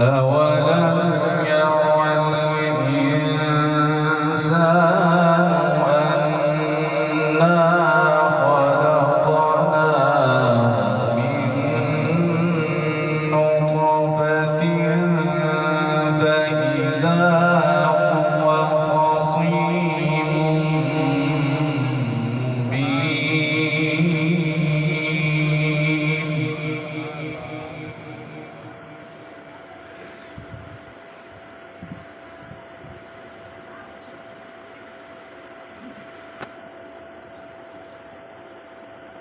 أولم ير الإنسان أنا خلقناه من نطفة فإذا هو خصيم مبين.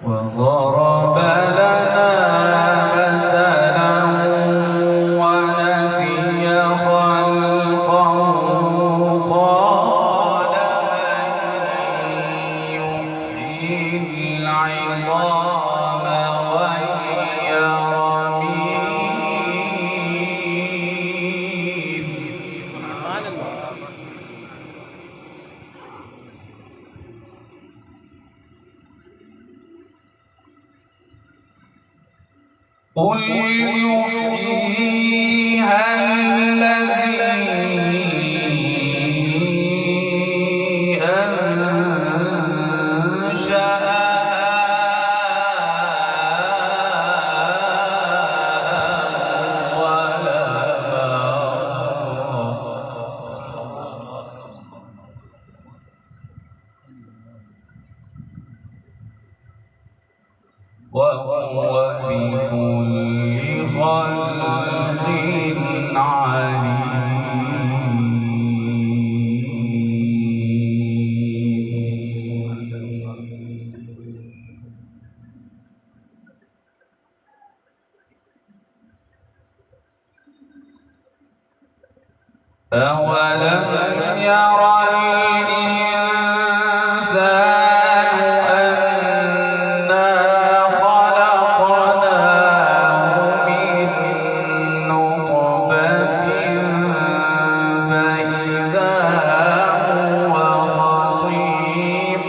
وضرب لنا مثلا ونسي خلقه قال من يحيي العظام وهي رميم. سبحان الله. قل يحييها الذي أنشأها أول مرة وهو بكل خلق عليم. أولم ير الإنسان أنا خلقناه من نطفة فإذا هو خصيم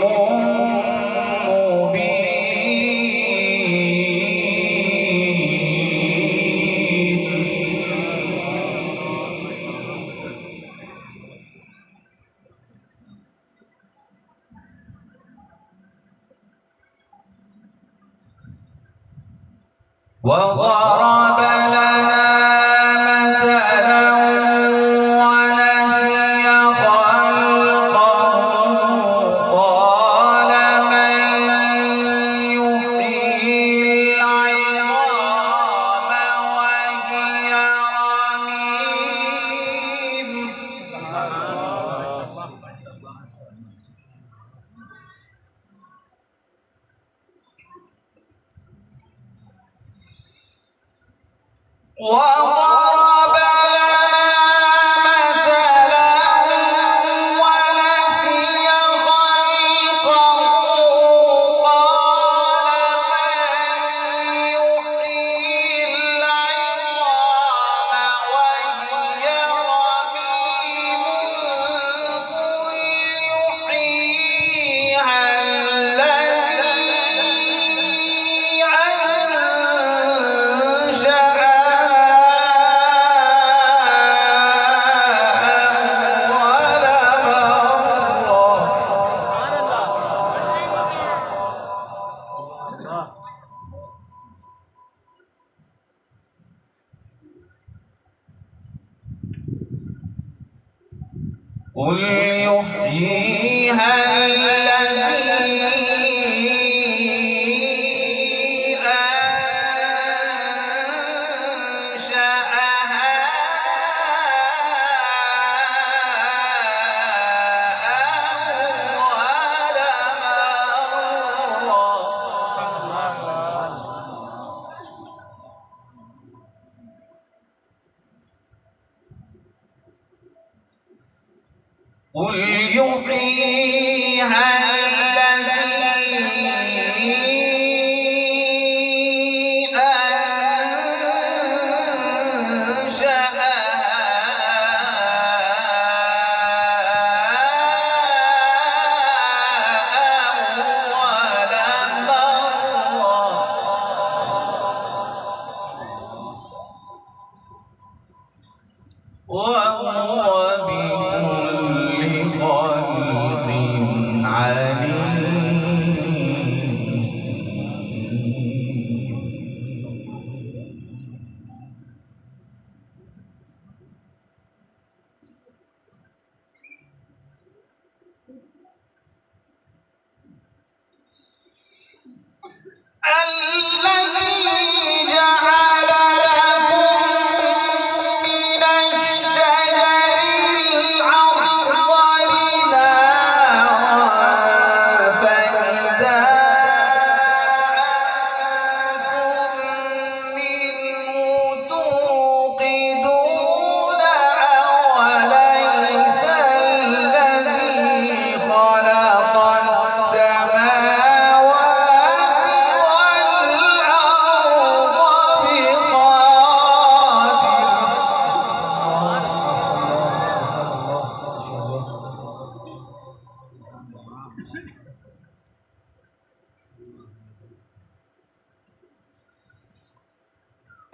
وضرب لنا مثلا ونسي خلقه قال من يحيي العظام وهي رميم. وضرب لنا مثلا ونسي خلقه قال من يحيي العظام وهي رميم قل يحييها الذي قل يحييها الذي أنشأها أول مرة. قل يحييها الذي أنشأها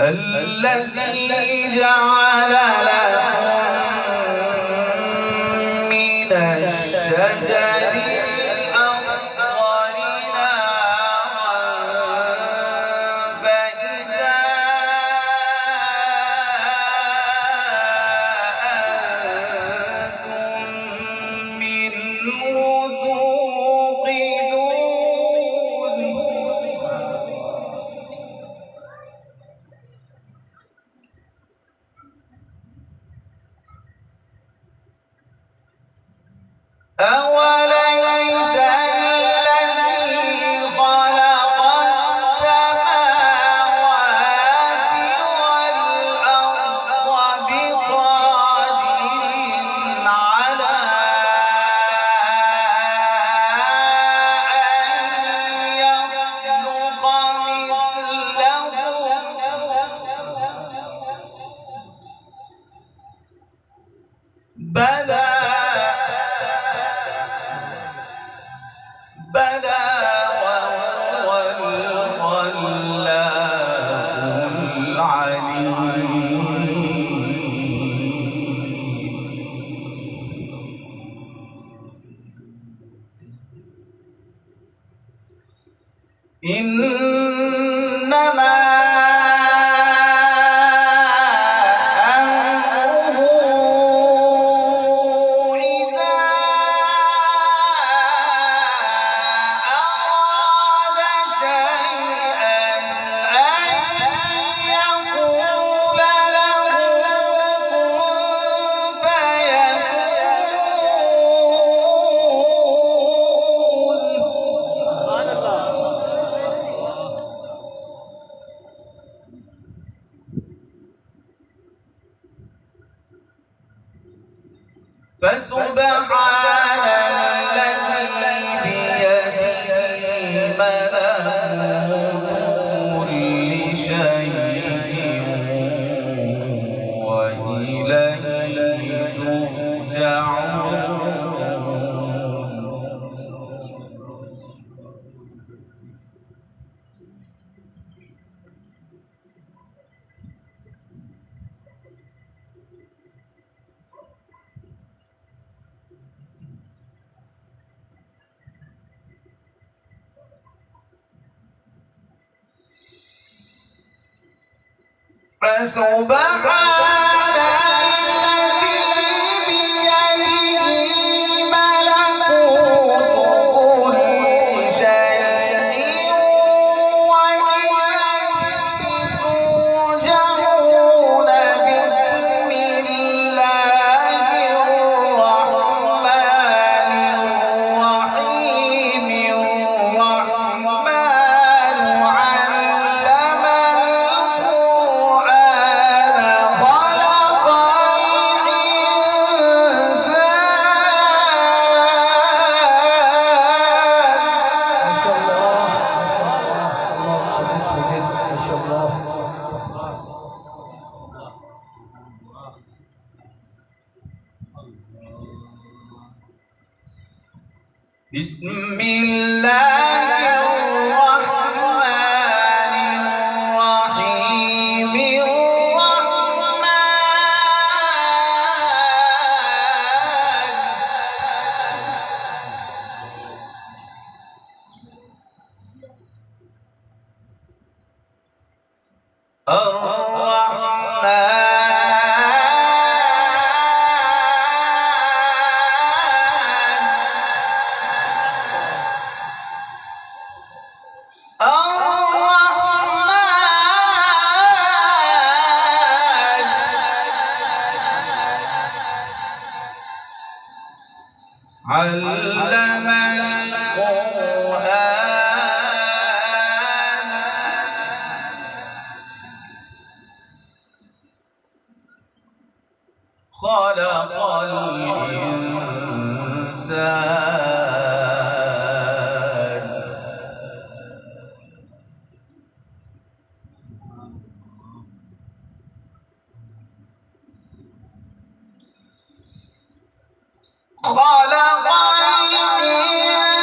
الذي جعل لكم من الشجر الأخضر نارا فإذا أنتم منه توقدون. أوليس الذي خلق السماوات والأرض بقادر على أن يخلق مثلهم؟ بلى بلى وهو الخلاق العليم. إنما فسبحان الذي بيده ملكوت كل شيء وإليه ترجعون. فسبحان الذي بيده ملكوت كل شيء وإليه ترجعون. بسم الله الرحمن الرحيم. الرحمن علم القرآن خلق بسم الله الرحمن الرحيم. الرحمن علم القرآن خلق الإنسان. خلق الإنسان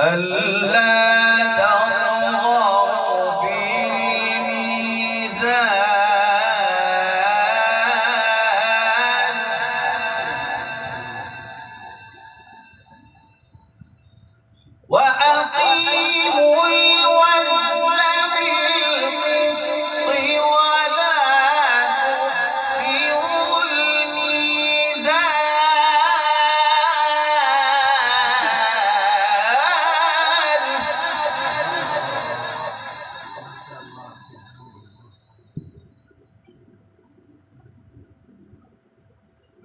ألا تطغوا في الميزان وأقيموا الوزن بالقسط ولا تخسروا الميزان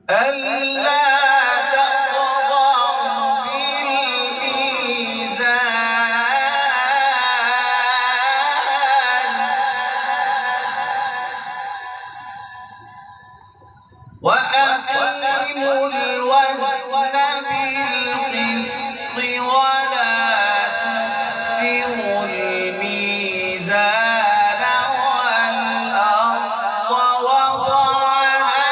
ألا تطغوا في الميزان وأقيموا الوزن بالقسط ولا تخسروا الميزان والأرض وضعها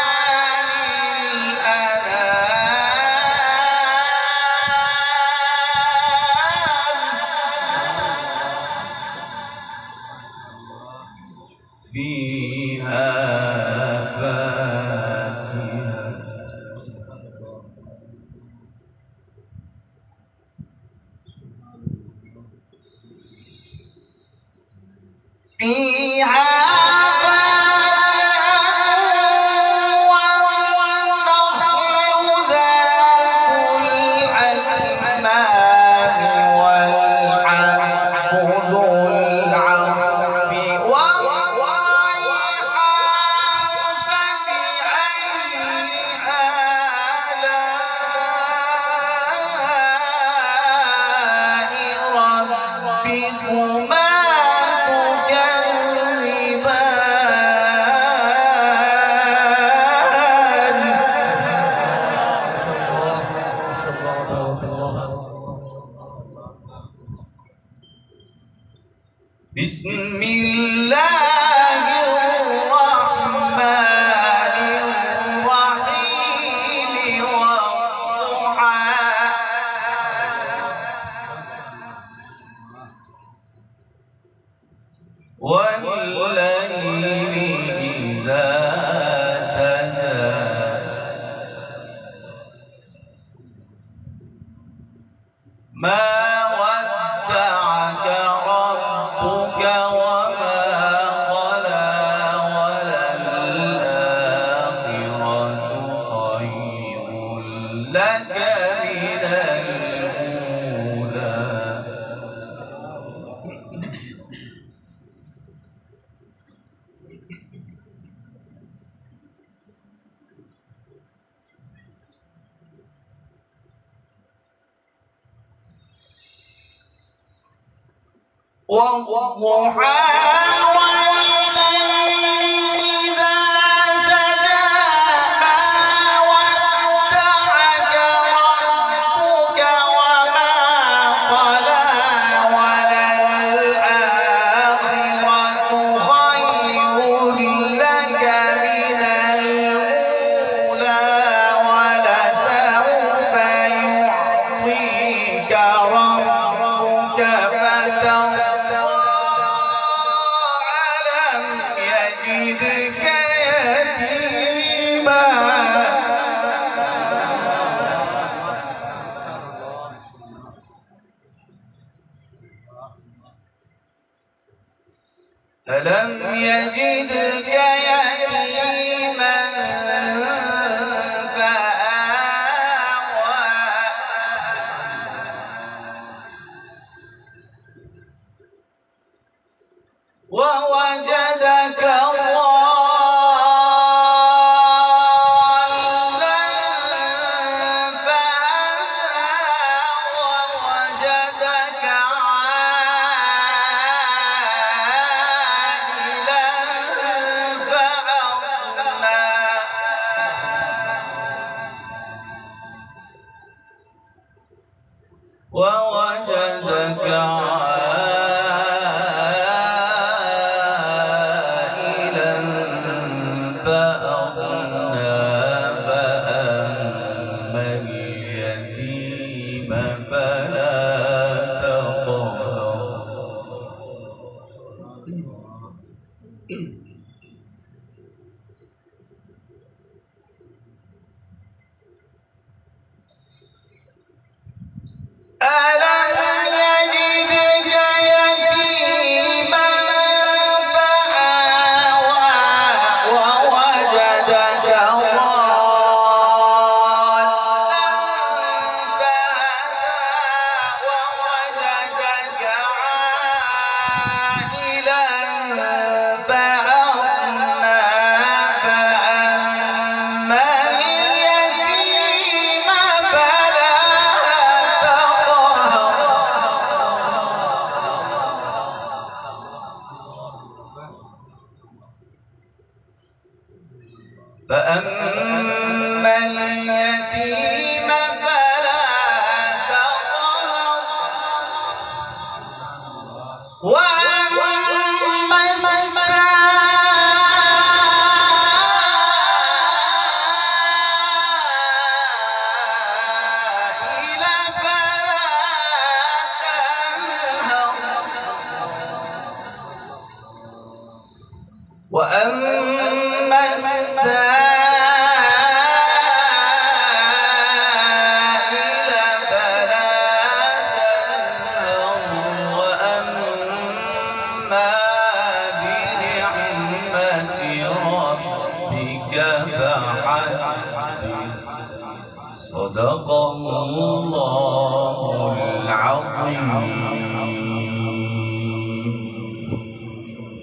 فيها فاكهة فيها والنخل ذات الأكمام والعنب ذو العصف والريحان فبأي آلاء ربكما بسم الله الرحمن الرحيم والضحى والليل إذا سجى ما ودعك ربك وما قلى وللآخرة خير لك من الأولى والضحى والليل إذا سجى ما ودعك ربك وما قلى وللآخرة خير لك من الأولى ولسوف يعطيك ربك فترضى يجدك يتيما ألم يجدك يتيما فآوى ووجدك ضالا فهدى ووجدك عائلا فأغنى ووجدك عائلا فأغنى فأما اليتيم فلا اليتيم فلا تقهر وأما السائل فلا تنهر وأما السائل فلا تنهر وأما بنعمة ربك فحدث صدق الله العظيم.